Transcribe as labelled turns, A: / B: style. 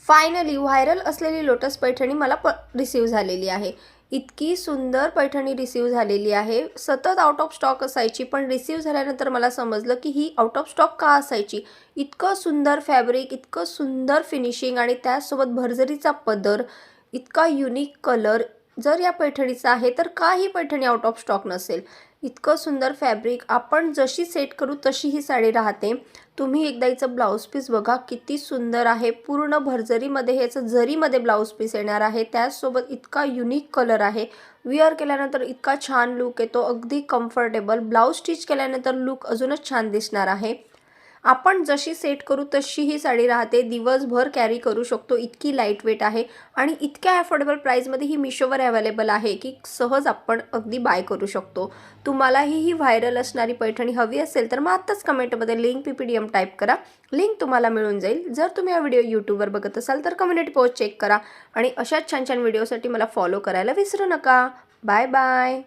A: Finally viral असलेली lotus Paithani मला receive झालेली आहे। इतकी सुंदर पैठणी रिसीव झालेली आहे। सतत आउट ऑफ स्टॉक असायची, पण रिसीव झाल्यानंतर मला समजलं की ही आउट ऑफ स्टॉक का असायची। इतकं सुंदर फॅब्रिक, इतकं सुंदर फिनिशिंग आणि त्यासोबत भरजरीचा पदर, इतका युनिक कलर जर या पैठणीचा आहे तर का ही पैठणी आउट ऑफ स्टॉक नसेल। इतकं सुंदर फॅब्रिक, आपण जशी सेट करू तशी ही साडी राहते। तुम्ही एकदा हिचं ब्लाउज पीस बघा, किती सुंदर आहे। पूर्ण भरजरीमध्ये ह्याचं जरीमध्ये ब्लाउज पीस येणार आहे। त्यासोबत इतका युनिक कलर आहे। विअर केल्यानंतर इतका छान लुक येतो, अगदी कम्फर्टेबल। ब्लाउज स्टिच केल्यानंतर लुक अजूनच छान दिसणार आहे। आपण जशी सेट करू तशी ही साडी राहते, दिवसभर कॅरी करू शकतो, इतकी लाईट वेट आहे आणि इतक्या अफोर्डेबल प्राईसमध्ये ही मिशोवर अवेलेबल आहे की सहज आपण अगदी बाय करू शकतो। तुम्हालाही ही व्हायरल असणारी पैठणी हवी असेल तर मग आत्ताच कमेंटमध्ये लिंक PPDM टाईप करा, लिंक तुम्हाला मिळून जाईल। जर तुम्ही हा व्हिडिओ यूट्यूबवर बघत असाल तर कम्युनिटी पोस्ट चेक करा आणि अशाच छान छान व्हिडिओसाठी मला फॉलो करायला विसरू नका। Bye bye.